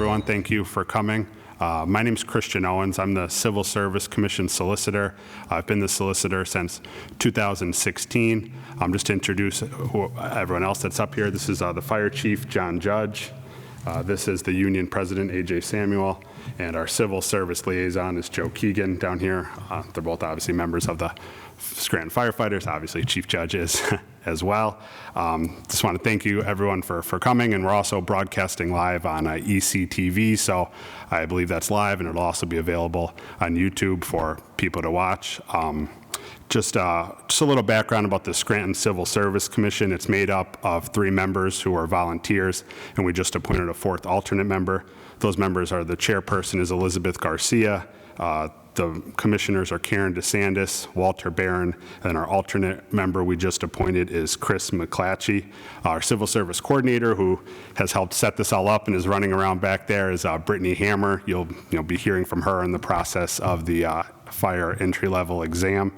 everyone. Thank you for coming. My name is Christian Owens. I'm the Civil Service Commission solicitor. I've been the solicitor since 2016. Just to introduce everyone else that's up here, this is the Fire Chief, John Judge. This is the Union President, A.J. Samuel. And our Civil Service Liaison is Joe Keegan down here. They're both obviously members of the Scranton Firefighters, obviously Chief Judge is as well. Just want to thank you everyone for coming, and we're also broadcasting live on ECTV, so I believe that's live, and it'll also be available on YouTube for people to watch. Just a little background about the Scranton Civil Service Commission. It's made up of 3 members who are volunteers, and we just appointed a 4th alternate member. Those members are the chairperson is Elizabeth Garcia, the commissioners are Karen DeSantis, Walter Barron, and our alternate member we just appointed is Chris McClatchy. Our civil service coordinator, who has helped set this all up and is running around back there, is Brittany Hammer. You'll be hearing from her in the process of the fire entry-level exam.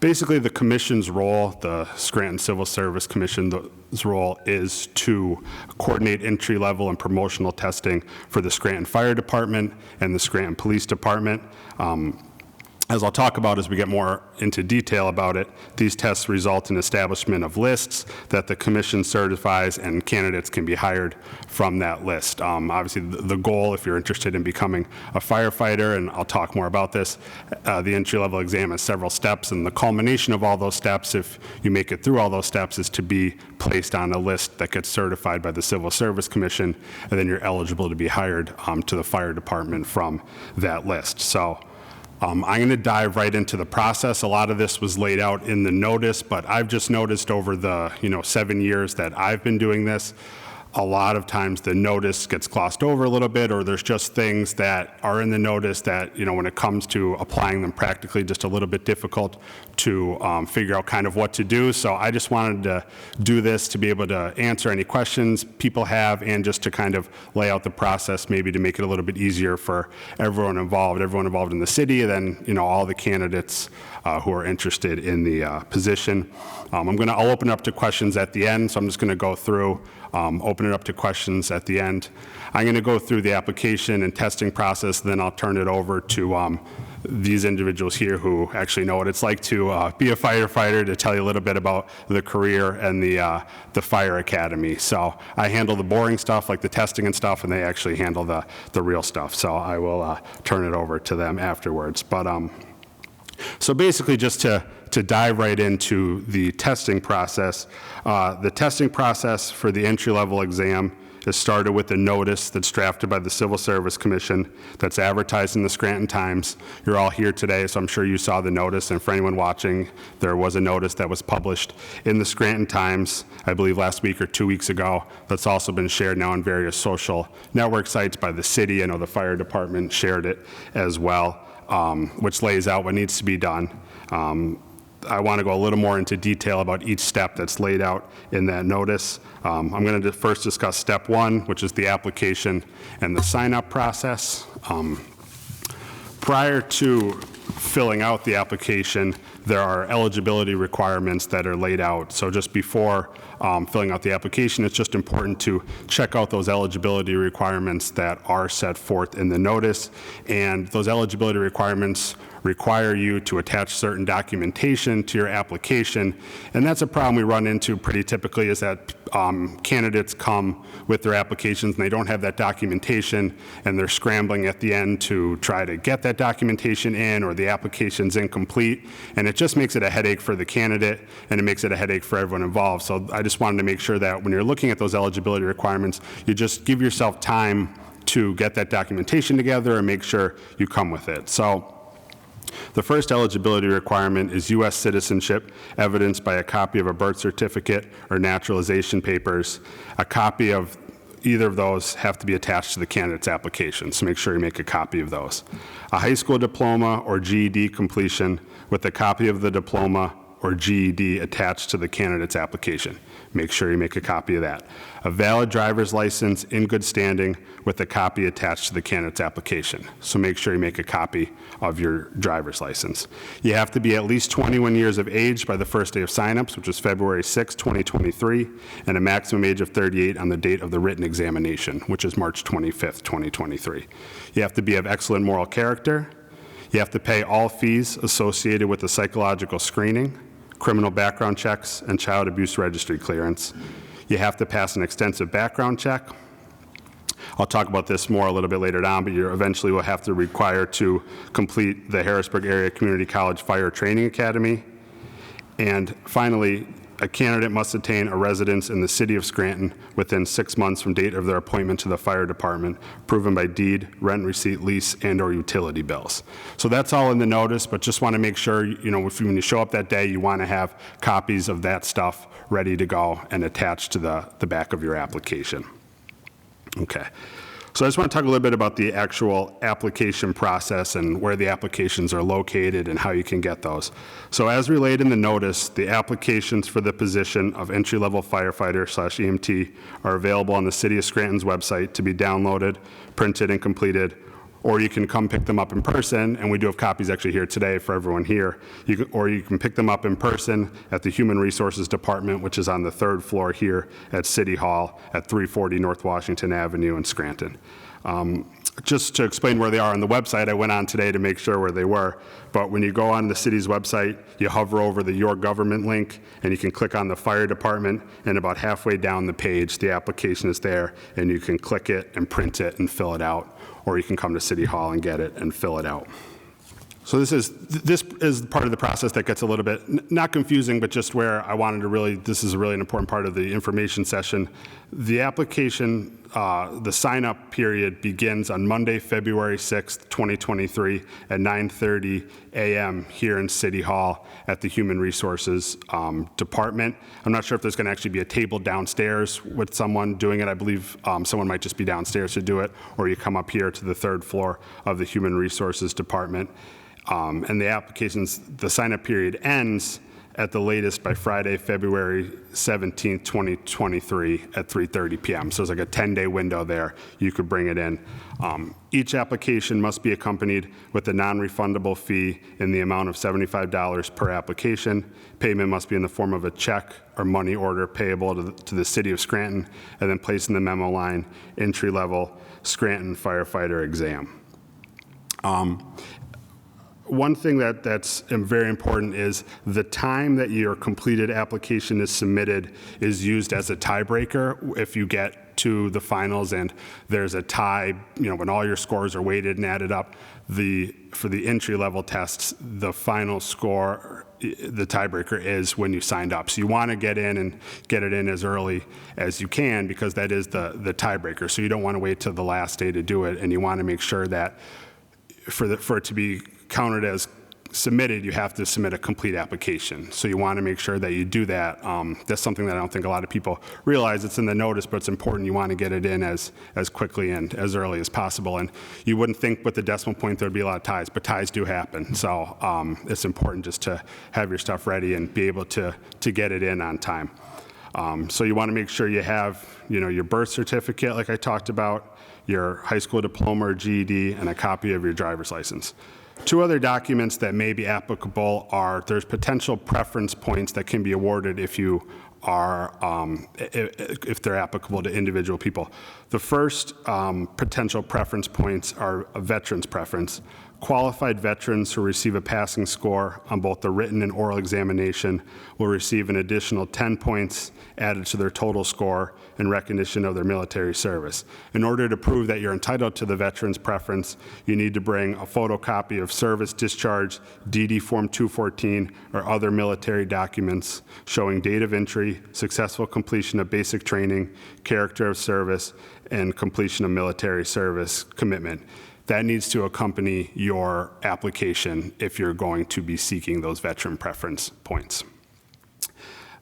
Basically, the commission's role, the Scranton Civil Service Commission's role, is to coordinate entry-level and promotional testing for the Scranton Fire Department and the Scranton Police Department. As I'll talk about as we get more into detail about it, these tests result in establishment of lists that the commission certifies, and candidates can be hired from that list. Obviously, the goal, if you're interested in becoming a firefighter, and I'll talk more about this, the entry-level exam has several steps, and the culmination of all those steps, if you make it through all those steps, is to be placed on a list that gets certified by the Civil Service Commission, and then you're eligible to be hired to the fire department from that list. So I'm going to dive right into the process. A lot of this was laid out in the notice, but I've just noticed over the 7 years that I've been doing this, a lot of times the notice gets glossed over a little bit, or there's just things that are in the notice that, when it comes to applying them practically, just a little bit difficult to figure out kind of what to do. So I just wanted to do this to be able to answer any questions people have, and just to kind of lay out the process, maybe to make it a little bit easier for everyone involved in the city, and then, all the candidates who are interested in the position. I'll open it up to questions at the end, so I'm just going to go through, open it up to questions at the end. I'm going to go through the application and testing process, then I'll turn it over to these individuals here who actually know what it's like to be a firefighter, to tell you a little bit about the career and the fire academy. So I handle the boring stuff, like the testing and stuff, and they actually handle the real stuff. So I will turn it over to them afterwards. But so basically, just to dive right into the testing process, the testing process for the entry-level exam is started with a notice that's drafted by the Civil Service Commission that's advertised in the Scranton Times. You're all here today, so I'm sure you saw the notice, and for anyone watching, there was a notice that was published in the Scranton Times, I believe last week or 2 weeks ago, that's also been shared now on various social network sites by the city. I know the fire department shared it as well, which lays out what needs to be done. I want to go a little more into detail about each step that's laid out in that notice. I'm going to first discuss step 1, which is the application and the sign-up process. Prior to filling out the application, there are eligibility requirements that are laid out. So just before filling out the application, it's just important to check out those eligibility requirements that are set forth in the notice. And those eligibility requirements require you to attach certain documentation to your application. And that's a problem we run into pretty typically, is that candidates come with their applications and they don't have that documentation, and they're scrambling at the end to try to get that documentation in, or the application's incomplete, and it just makes it a headache for the candidate, and it makes it a headache for everyone involved. So I just wanted to make sure that when you're looking at those eligibility requirements, you just give yourself time to get that documentation together and make sure you come with it. So the first eligibility requirement is U.S. citizenship, evidenced by a copy of a birth certificate or naturalization papers. A copy of either of those have to be attached to the candidate's application, so make sure you make a copy of those. A high school diploma or GED completion with a copy of the diploma or GED attached to the candidate's application. Make sure you make a copy of that. A valid driver's license in good standing with a copy attached to the candidate's application. So make sure you make a copy of your driver's license. You have to be at least 21 years of age by the first day of signups, which is February 6, 2023, and a maximum age of 38 on the date of the written examination, which is March 25th, 2023. You have to be of excellent moral character. You have to pay all fees associated with the psychological screening, criminal background checks, and child abuse registry clearance. You have to pass an extensive background check. I'll talk about this more a little bit later on, but you eventually will have to require to complete the Harrisburg Area Community College Fire Training Academy. And finally, a candidate must attain a residence in the city of Scranton within 6 months from date of their appointment to the fire department, proven by deed, rent receipt, lease, and/or utility bills. So that's all in the notice, but just want to make sure, when you show up that day, you want to have copies of that stuff ready to go and attached to the back of your application. Okay. So I just want to talk a little bit about the actual application process and where the applications are located and how you can get those. So as relayed in the notice, the applications for the position of entry-level firefighter/EMT are available on the City of Scranton's website to be downloaded, printed, and completed, or you can come pick them up in person, and we do have copies actually here today for everyone here. Or you can pick them up in person at the Human Resources Department, which is on the 3rd floor here at City Hall at 340 North Washington Avenue in Scranton. Just to explain where they are on the website, I went on today to make sure where they were, but when you go on the city's website, you hover over the Your Government link, and you can click on the fire department, and about halfway down the page, the application is there, and you can click it and print it and fill it out, or you can come to City Hall and get it and fill it out. So this is part of the process that gets a little bit, not confusing, but just where I wanted to this is really an important part of the information session. The application, the sign-up period begins on Monday, February 6th, 2023 at 9:30 a.m. here in City Hall at the Human Resources Department. I'm not sure if there's going to actually be a table downstairs with someone doing it. I believe someone might just be downstairs to do it, or you come up here to the 3rd floor of the Human Resources Department. And the sign-up period ends at the latest by Friday, February 17th, 2023 at 3:30 p.m. So it's like a 10-day window there. You could bring it in. Each application must be accompanied with a non-refundable fee in the amount of $75 per application. Payment must be in the form of a check or money order payable to the City of Scranton, and then placed in the memo line, entry-level Scranton firefighter exam. One thing that's very important is the time that your completed application is submitted is used as a tiebreaker if you get to the finals and there's a tie, when all your scores are weighted and added up. For the entry-level tests, the final score, the tiebreaker is when you signed up. So you want to get it in as early as you can, because that is the tiebreaker. So you don't want to wait till the last day to do it, and you want to make sure that for it to be counted as submitted, you have to submit a complete application. So you want to make sure that you do that. That's something that I don't think a lot of people realize. It's in the notice, but it's important. You want to get it in as quickly and as early as possible. And you wouldn't think with the decimal point there'd be a lot of ties, but ties do happen. So it's important just to have your stuff ready and be able to get it in on time. So you want to make sure you have, your birth certificate, like I talked about, your high school diploma or GED, and a copy of your driver's license. Two other documents that may be applicable are there's potential preference points that can be awarded if you are, if they're applicable to individual people. The first potential preference points are a veteran's preference. Qualified veterans who receive a passing score on both the written and oral examination will receive an additional 10 points added to their total score in recognition of their military service. In order to prove that you're entitled to the veteran's preference, you need to bring a photocopy of service discharge, DD Form 214, or other military documents showing date of entry, successful completion of basic training, character of service, and completion of military service commitment. That needs to accompany your application if you're going to be seeking those veteran preference points.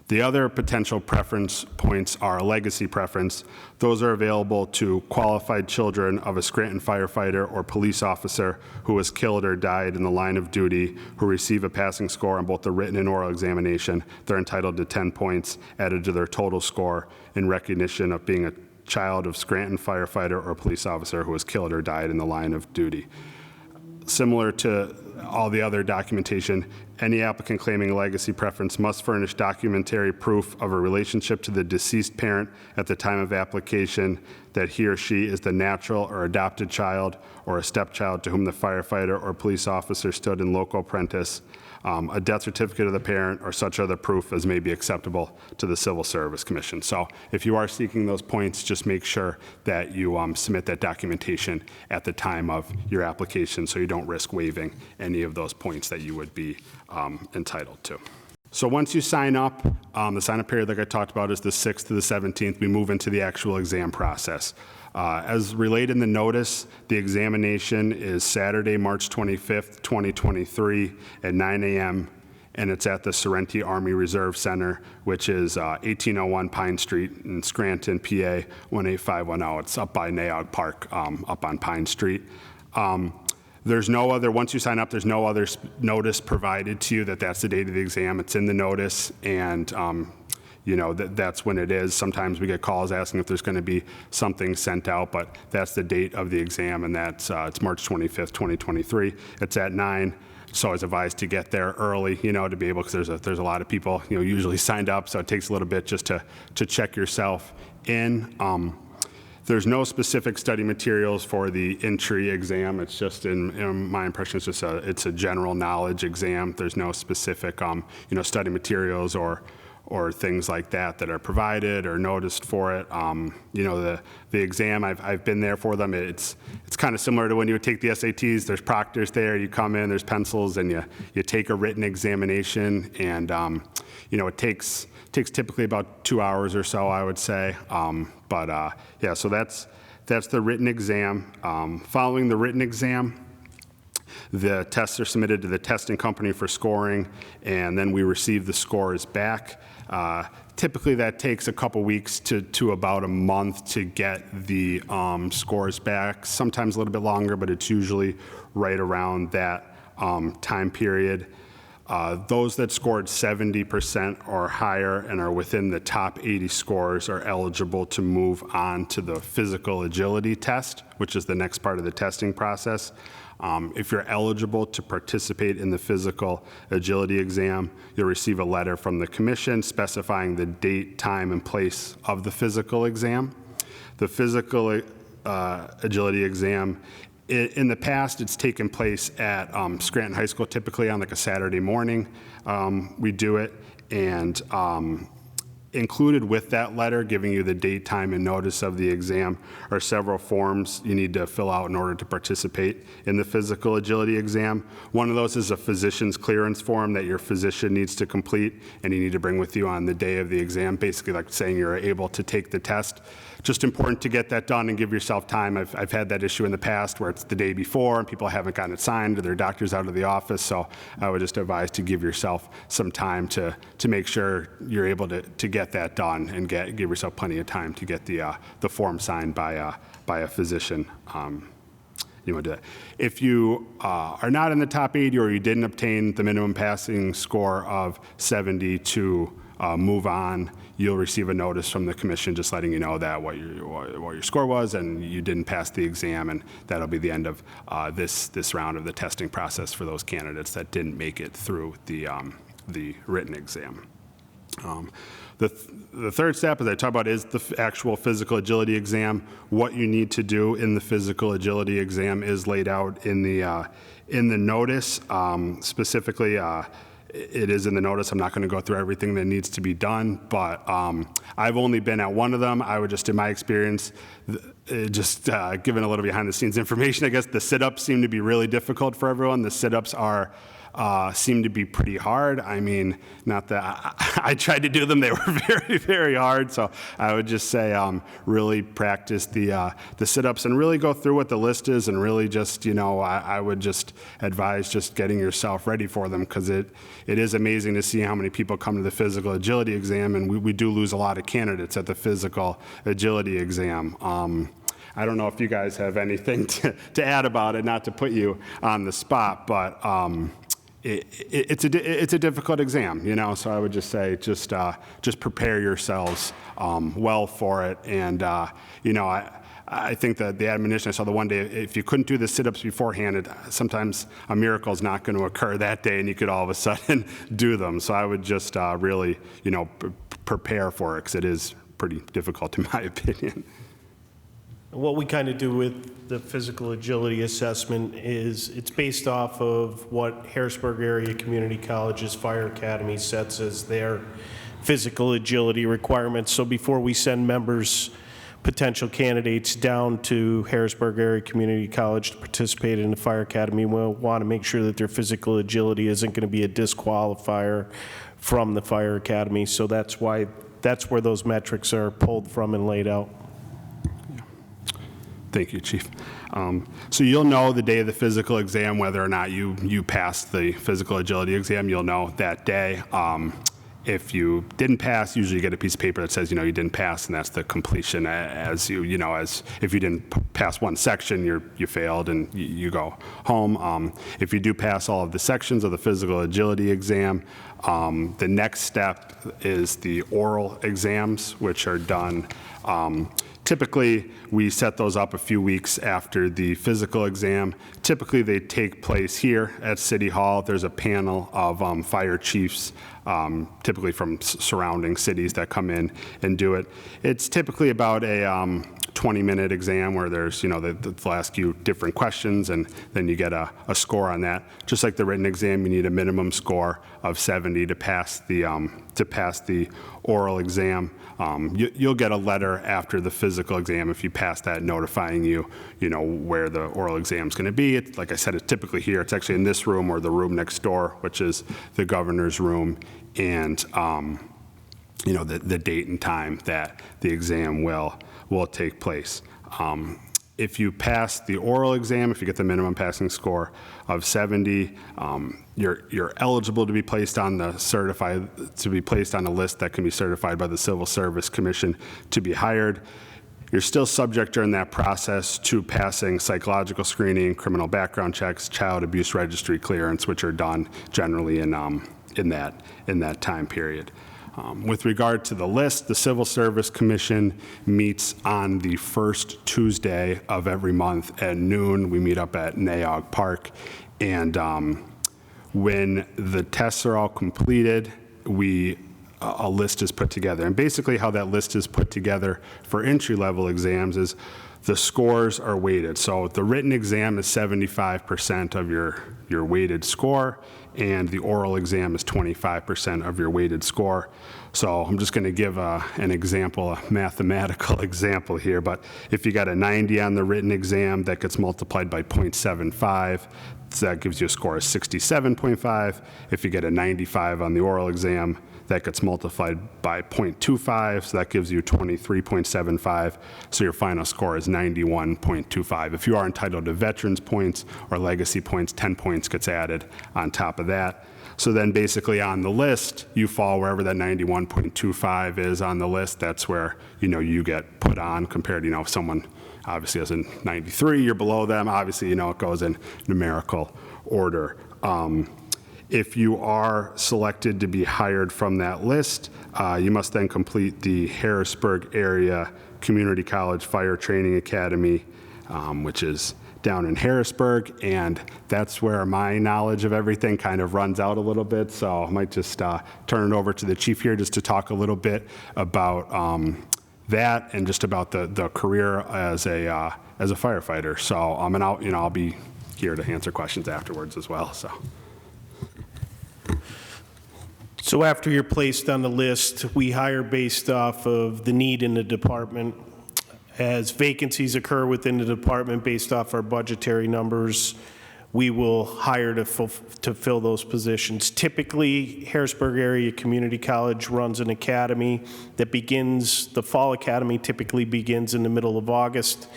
The other potential preference points are a legacy preference. Those are available to qualified children of a Scranton firefighter or police officer who was killed or died in the line of duty, who receive a passing score on both the written and oral examination. They're entitled to 10 points added to their total score in recognition of being a child of Scranton firefighter or police officer who was killed or died in the line of duty. Similar to all the other documentation, any applicant claiming a legacy preference must furnish documentary proof of a relationship to the deceased parent at the time of application, that he or she is the natural or adopted child or a stepchild to whom the firefighter or police officer stood in loco parentis, a death certificate of the parent, or such other proof as may be acceptable to the Civil Service Commission. So if you are seeking those points, just make sure that you submit that documentation at the time of your application so you don't risk waiving any of those points that you would be entitled to. So once you sign up, the sign-up period, like I talked about, is the 6th to the 17th. We move into the actual exam process. As relayed in the notice, the examination is Saturday, March 25th, 2023 at 9 a.m., and it's at the Sorrento Army Reserve Center, which is 1801 Pine Street in Scranton, PA 18510. It's up by Nayout Park, up on Pine Street. There's no other, once you sign up, there's no other notice provided to you that that's the date of the exam. It's in the notice, and you know, that's when it is. Sometimes we get calls asking if there's going to be something sent out, but that's the date of the exam, and that's it's March 25th, 2023. It's at 9. So I was advised to get there early, you know, to be able, because there's a lot of people, you know, usually signed up, so it takes a little bit just to check yourself in. There's no specific study materials for the entry exam. It's just, in my impression, it's a general knowledge exam. There's no specific, you know, study materials or things like that are provided or noticed for it. You know, the exam, I've been there for them. It's kind of similar to when you would take the SATs. There's proctors there. You come in, there's pencils, and you take a written examination, and you know, it takes typically about 2 hours or so, I would say. Yeah, so that's the written exam. Following the written exam, the tests are submitted to the testing company for scoring, and then we receive the scores back. Typically, that takes a couple weeks to about a month to get the scores back, sometimes a little bit longer, but it's usually right around that time period. Those that scored 70% or higher and are within the top 80 scores are eligible to move on to the physical agility test, which is the next part of the testing process. If you're eligible to participate in the physical agility exam, you'll receive a letter from the commission specifying the date, time, and place of the physical exam. The physical agility exam, in the past, it's taken place at Scranton High School, typically on like a Saturday morning. We do it, and included with that letter giving you the date, time, and notice of the exam are several forms you need to fill out in order to participate in the physical agility exam. One of those is a physician's clearance form that your physician needs to complete, and you need to bring with you on the day of the exam, basically like saying you're able to take the test. Just important to get that done and give yourself time. I've had that issue in the past where it's the day before and people haven't gotten it signed or their doctor's out of the office, so I would just advise to give yourself some time to make sure you're able to get that done and give yourself plenty of time to get the form signed by a physician. You want to do that. If you are not in the top 80 or you didn't obtain the minimum passing score of 70 to move on, you'll receive a notice from the commission just letting you know that what your score was and you didn't pass the exam, and that'll be the end of this round of the testing process for those candidates that didn't make it through the written exam. The third step, as I talk about, is the actual physical agility exam. What you need to do in the physical agility exam is laid out in the notice. Specifically, it is in the notice. I'm not going to go through everything that needs to be done, but I've only been at one of them. I would just, in my experience, just given a little behind-the-scenes information, I guess the sit-ups seem to be really difficult for everyone. The sit-ups are seem to be pretty hard. I mean, not that I tried to do them; they were very, very hard. So I would just say, really practice the sit-ups and really go through what the list is, and really just, I would just advise just getting yourself ready for them, because it is amazing to see how many people come to the physical agility exam, and we do lose a lot of candidates at the physical agility exam. I don't know if you guys have anything to add about it, not to put you on the spot, but it's a difficult exam, so I would just say just prepare yourselves well for it. And I think that the admonition I saw the one day, if you couldn't do the sit-ups beforehand, sometimes a miracle is not going to occur that day, and you could all of a sudden do them. So I would just really prepare for it, because it is pretty difficult in my opinion. What we kind of do with the physical agility assessment is it's based off of what Harrisburg Area Community College's Fire Academy sets as their physical agility requirements. So before we send members, potential candidates down to Harrisburg Area Community College to participate in the Fire Academy, we'll want to make sure that their physical agility isn't going to be a disqualifier from the Fire Academy. So that's where those metrics are pulled from and laid out. Thank you, Chief. So you'll know the day of the physical exam whether or not you passed the physical agility exam. You'll know that day. If you didn't pass, usually you get a piece of paper that says, you didn't pass, and that's the completion. As if you didn't pass one section, you failed and you go home. If you do pass all of the sections of the physical agility exam, the next step is the oral exams, which are done. Typically, we set those up a few weeks after the physical exam. Typically, they take place here at City Hall. There's a panel of fire chiefs, typically from surrounding cities, that come in and do it. It's typically about a 20-minute exam where there's, they'll ask you different questions, and then you get a score on that. Just like the written exam, you need a minimum score of 70 to pass the oral exam. You'll get a letter after the physical exam if you pass that, notifying you, where the oral exam is going to be. Like I said, it's typically here. It's actually in this room or the room next door, which is the governor's room, and the date and time that the exam will take place. If you pass the oral exam, if you get the minimum passing score of 70, you're eligible to be placed on the list that can be certified by the Civil Service Commission to be hired. You're still subject during that process to passing psychological screening, criminal background checks, child abuse registry clearance, which are done generally in that time period. With regard to the list, the Civil Service Commission meets on the first Tuesday of every month at noon. We meet up at Naog Park, and when the tests are all completed, a list is put together. And basically how that list is put together for entry-level exams is the scores are weighted. So the written exam is 75% of your weighted score, and the oral exam is 25% of your weighted score. So I'm just going to give an example, a mathematical example here, but if you got a 90 on the written exam, that gets multiplied by 0.75, so that gives you a score of 67.5. If you get a 95 on the oral exam, that gets multiplied by 0.25, so that gives you 23.75, so your final score is 91.25. If you are entitled to veterans points or legacy points, 10 points gets added on top of that. So then basically on the list, you fall wherever that 91.25 is on the list. That's where, you get put on, compared to, if someone obviously has a 93, you're below them. Obviously, it goes in numerical order. If you are selected to be hired from that list, you must then complete the Harrisburg Area Community College Fire Training Academy, which is down in Harrisburg, and that's where my knowledge of everything kind of runs out a little bit. So I might just turn it over to the chief here just to talk a little bit about that and just about the career as a firefighter. So and I'll be here to answer questions afterwards as well. So after you're placed on the list, we hire based off of the need in the department. As vacancies occur within the department based off our budgetary numbers, we will hire to fill those positions. Typically, Harrisburg Area Community College runs an academy that begins, the fall academy typically begins in the middle of August,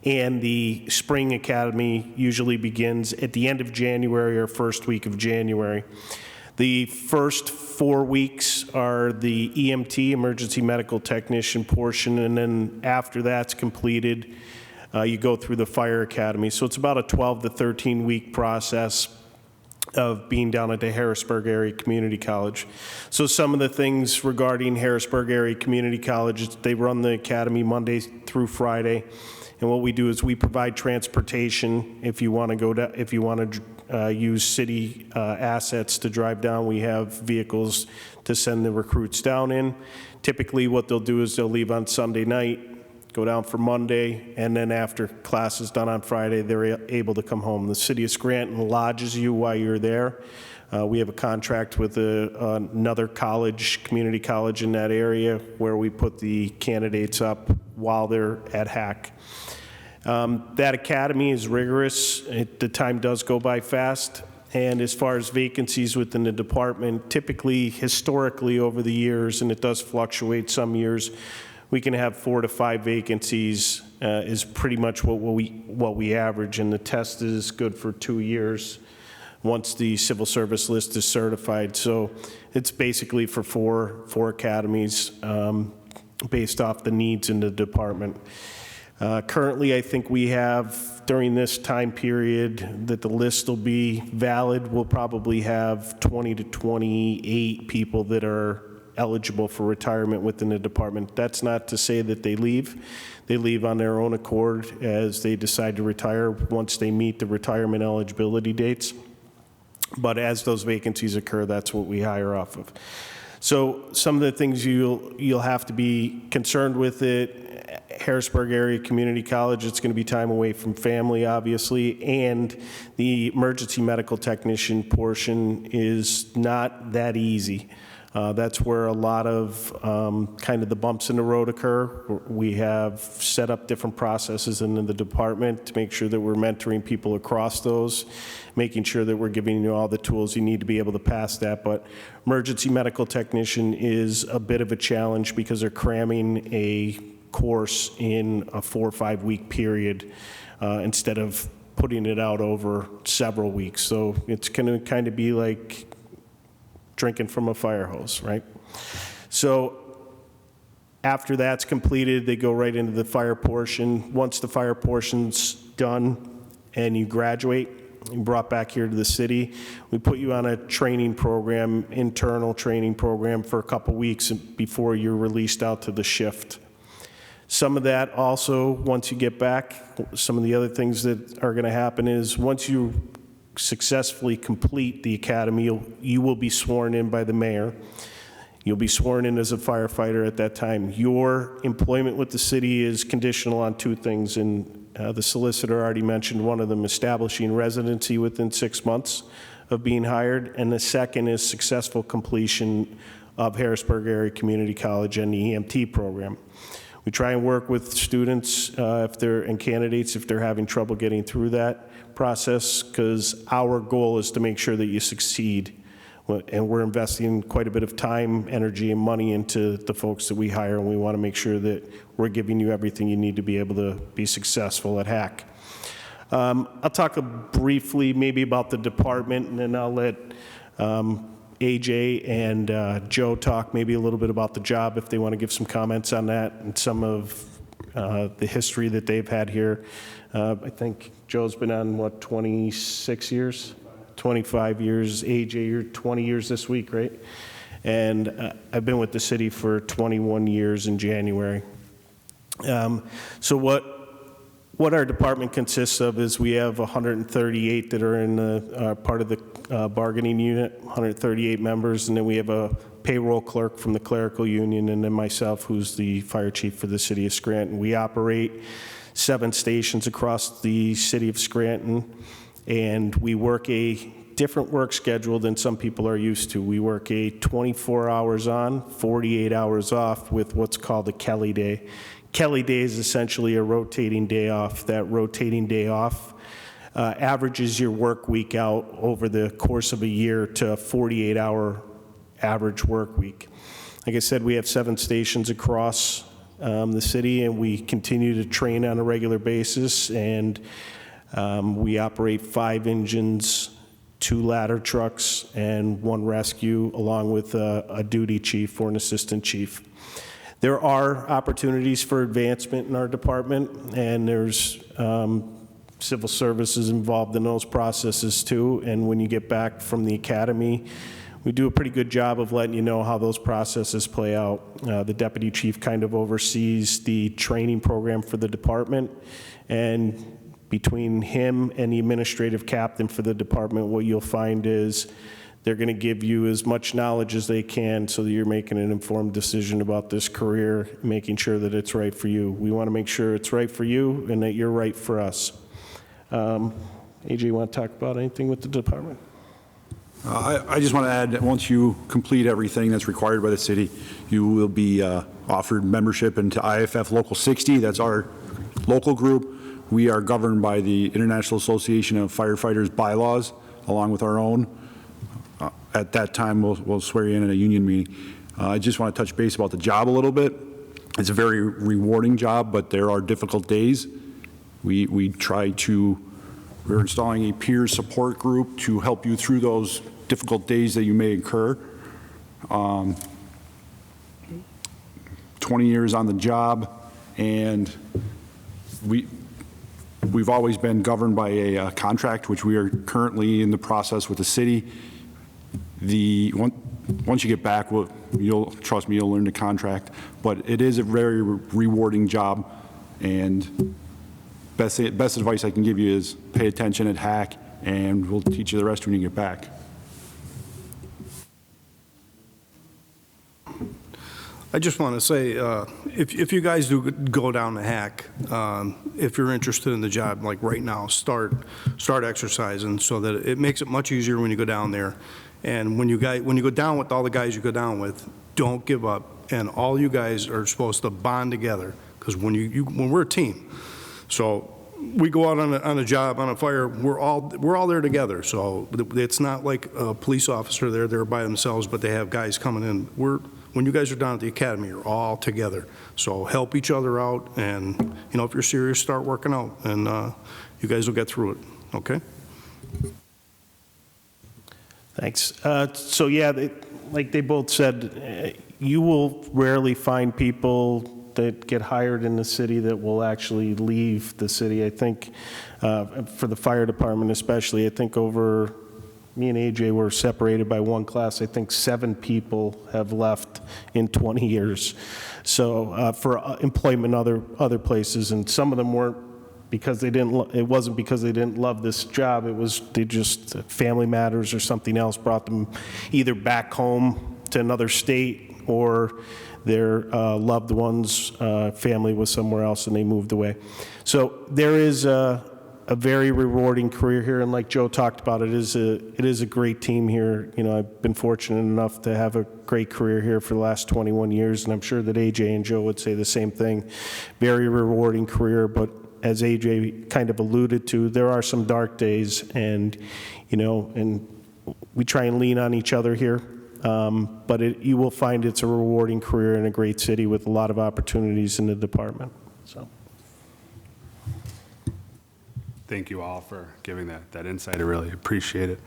and the spring academy usually begins at the end of January or first week of January. The first 4 weeks are the EMT, Emergency Medical Technician portion, and then after that's completed, you go through the Fire Academy. So it's about a 12 to 13 week process of being down at the Harrisburg Area Community College. So some of the things regarding Harrisburg Area Community College, they run the academy Monday through Friday. And what we do is we provide transportation. If you want to go to, if you want to use city assets to drive down, we have vehicles to send the recruits down in. Typically what they'll do is they'll leave on Sunday night, go down for Monday, and then after class is done on Friday, they're able to come home. The city of Scranton lodges you while you're there. We have a contract with another college, community college in that area, where we put the candidates up while they're at HAC. That academy is rigorous. The time does go by fast. And as far as vacancies within the department, typically, historically over the years, and it does fluctuate some years, we can have 4 to 5 vacancies is pretty much what we average. And the test is good for 2 years once the civil service list is certified. So it's basically for four academies based off the needs in the department. Currently, I think we have, during this time period that the list will be valid, we'll probably have 20 to 28 people that are eligible for retirement within the department. That's not to say that they leave. They leave on their own accord as they decide to retire once they meet the retirement eligibility dates. But as those vacancies occur, that's what we hire off of. So some of the things you'll have to be concerned with it, Harrisburg Area Community College, it's going to be time away from family, obviously, and the emergency medical technician portion is not that easy. That's where a lot of kind of the bumps in the road occur. We have set up different processes in the department to make sure that we're mentoring people across those, making sure that we're giving you all the tools you need to be able to pass that. But emergency medical technician is a bit of a challenge because they're cramming a course in a 4 or 5 week period instead of putting it out over several weeks. So it's going to kind of be like drinking from a fire hose, right? So after that's completed, they go right into the fire portion. Once the fire portion's done and you graduate, you're brought back here to the city, we put you on a training program, internal training program for a couple weeks before you're released out to the shift. Some of that also, once you get back, some of the other things that are going to happen is once you successfully complete the academy, you will be sworn in by the mayor. You'll be sworn in as a firefighter at that time. Your employment with the city is conditional on 2 things, and the solicitor already mentioned one of them, establishing residency within 6 months of being hired, and the second is successful completion of Harrisburg Area Community College and the EMT program. We try and work with students and candidates if they're having trouble getting through that process, because our goal is to make sure that you succeed. And we're investing quite a bit of time, energy, and money into the folks that we hire, and we want to make sure that we're giving you everything you need to be able to be successful at HAC. I'll talk briefly maybe about the department, and then I'll let AJ and Joe talk maybe a little bit about the job if they want to give some comments on that and some of the history that they've had here. I think Joe's been on, 26 years? 25 years. AJ, you're 20 years this week, right? And I've been with the city for 21 years in January. So what our department consists of is we have 138 that are in the part of the bargaining unit, 138 members, and then we have a payroll clerk from the clerical union, and then myself, who's the fire chief for the city of Scranton. We operate 7 stations across the city of Scranton, and we work a different work schedule than some people are used to. We work a 24 hours on, 48 hours off with what's called a Kelly Day. Kelly Day is essentially a rotating day off. That rotating day off averages your work week out over the course of a year to a 48-hour average work week. Like I said, we have 7 stations across the city, and we continue to train on a regular basis, and we operate 5 engines, 2 ladder trucks, and 1 rescue, along with a duty chief or an assistant chief. There are opportunities for advancement in our department, and there's civil services involved in those processes too, and when you get back from the academy, we do a pretty good job of letting you know how those processes play out. The deputy chief kind of oversees the training program for the department, and between him and the administrative captain for the department, what you'll find is they're going to give you as much knowledge as they can so that you're making an informed decision about this career, making sure that it's right for you. We want to make sure it's right for you and that you're right for us. AJ, you want to talk about anything with the department? I just want to add that once you complete everything that's required by the city, you will be offered membership into IFF Local 60. That's our local group. We are governed by the International Association of Firefighters bylaws, along with our own. At that time, we'll swear you in a union meeting. I just want to touch base about the job a little bit. It's a very rewarding job, but there are difficult days. We're installing a peer support group to help you through those difficult days that you may incur. 20 years on the job, and we've always been governed by a contract, which we are currently in the process with the city. Once you get back, trust me, you'll learn the contract, but it is a very rewarding job, and best advice I can give you is pay attention at HAC, and we'll teach you the rest when you get back. I just want to say, if you guys do go down to HAC, if you're interested in the job, like right now, start exercising so that it makes it much easier when you go down there. And when you go down with all the guys you go down with, don't give up. And all you guys are supposed to bond together, because when we're a team. So we go out on a job, on a fire, we're all there together. So it's not like a police officer there by themselves, but they have guys coming in. When you guys are down at the academy, you're all together. So help each other out, and if you're serious, start working out, and you guys will get through it. Okay? Thanks. So yeah, like they both said, you will rarely find people that get hired in the city that will actually leave the city. I think for the fire department especially, I think me and AJ were separated by 1 class. I think 7 people have left in 20 years. So for employment other places, and some of them weren't because it wasn't because they didn't love this job. It was they just family matters or something else brought them either back home to another state, or their loved ones, family was somewhere else and they moved away. So there is a very rewarding career here, and like Joe talked about, it is a great team here. I've been fortunate enough to have a great career here for the last 21 years, and I'm sure that AJ and Joe would say the same thing. Very rewarding career, but as AJ kind of alluded to, there are some dark days, and we try and lean on each other here. But you will find it's a rewarding career in a great city with a lot of opportunities in the department. So. Thank you all for giving that insight. I really appreciate it.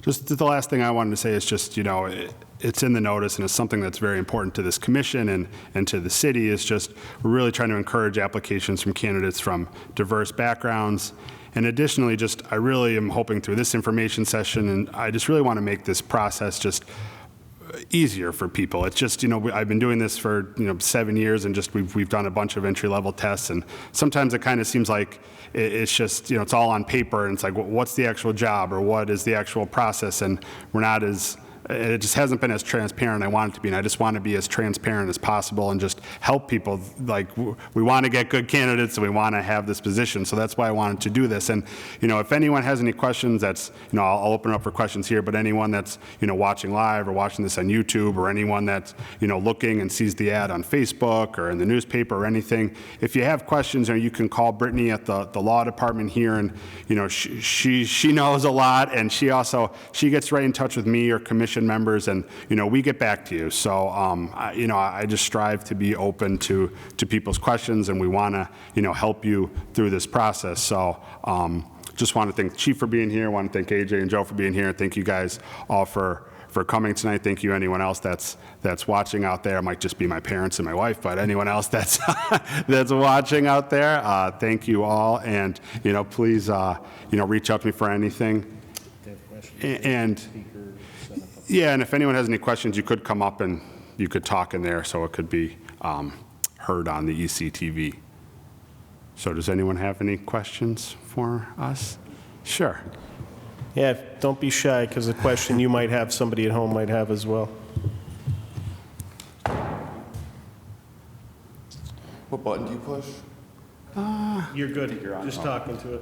Just the last thing I wanted to say is just, it's in the notice, and it's something that's very important to this commission and to the city, is just we're really trying to encourage applications from candidates from diverse backgrounds. And additionally, I really am hoping through this information session, and I just really want to make this process just easier for people. It's just, I've been doing this for, 7 years, and just we've done a bunch of entry-level tests, and sometimes it kind of seems like it's just, it's all on paper, and it's like, what's the actual job, or what is the actual process, and we're not as it just hasn't been as transparent I want it to be, and I just want to be as transparent as possible and just help people. Like, we want to get good candidates, and we want to have this position, so that's why I wanted to do this. And, if anyone has any questions, that's, I'll open up for questions here, but anyone that's, watching live or watching this on YouTube, or anyone that's, looking and sees the ad on Facebook or in the newspaper or anything, if you have questions, you can call Brittany at the law department here, and, she knows a lot, and she gets right in touch with me or commission members, and, we get back to you. So, I just strive to be open to people's questions, and we want to, help you through this process. So, just want to thank Chief for being here. I want to thank AJ and Joe for being here. Thank you guys all for coming tonight. Thank you anyone else that's watching out there. It might just be my parents and my wife, but anyone else that's that's watching out there, thank you all. And please reach out to me for anything. And yeah, and if anyone has any questions, you could come up and you could talk in there, so it could be heard on the ECTV. So does anyone have any questions for us? Sure. Yeah, don't be shy, because the question you might have, somebody at home might have as well. What button do you push? You're good. Just talking to it.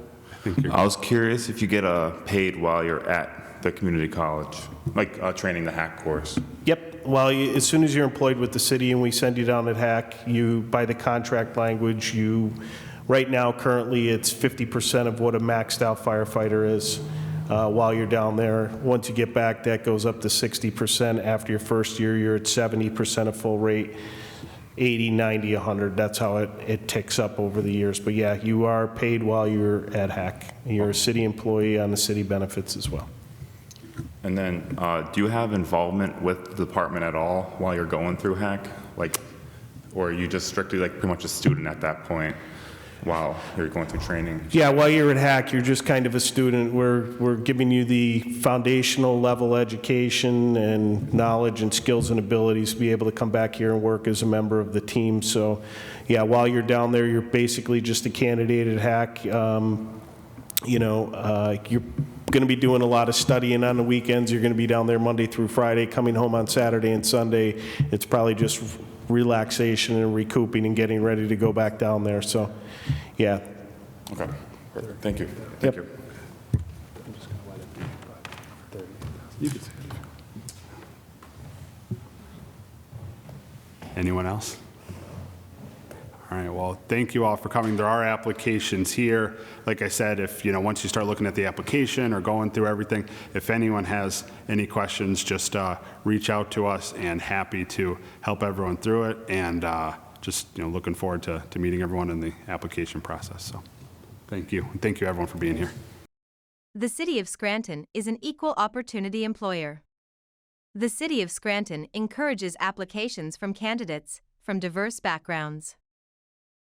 I was curious if you get paid while you're at the community college, like training the hack course. Yep. Well, as soon as you're employed with the city and we send you down at hack, by the contract language, right now, currently, it's 50% of what a maxed out firefighter is. While you're down there, once you get back, that goes up to 60%. After your first year, you're at 70% of full rate, 80, 90, 100. That's how it ticks up over the years. But yeah, you are paid while you're at hack. You're a city employee on the city benefits as well. And then, do you have involvement with the department at all while you're going through hack? Or are you just strictly pretty much a student at that point while you're going through training? Yeah, while you're at hack, you're just kind of a student. We're giving you the foundational level education and knowledge and skills and abilities to be able to come back here and work as a member of the team. So yeah, while you're down there, you're basically just a candidate at hack. You're going to be doing a lot of studying on the weekends. You're going to be down there Monday through Friday, coming home on Saturday and Sunday. It's probably just relaxation and recouping and getting ready to go back down there. So yeah. Okay. Perfect. Thank you. Thank you. Anyone else? All right, well, thank you all for coming. There are applications here. Like I said, if, once you start looking at the application or going through everything, if anyone has any questions, just reach out to us, and happy to help everyone through it. And just, looking forward to meeting everyone in the application process. So thank you. And thank you, everyone, for being here. The City of Scranton is an equal opportunity employer. The City of Scranton encourages applications from candidates from diverse backgrounds.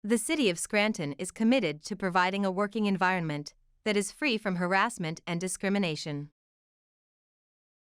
The City of Scranton is committed to providing a working environment that is free from harassment and discrimination.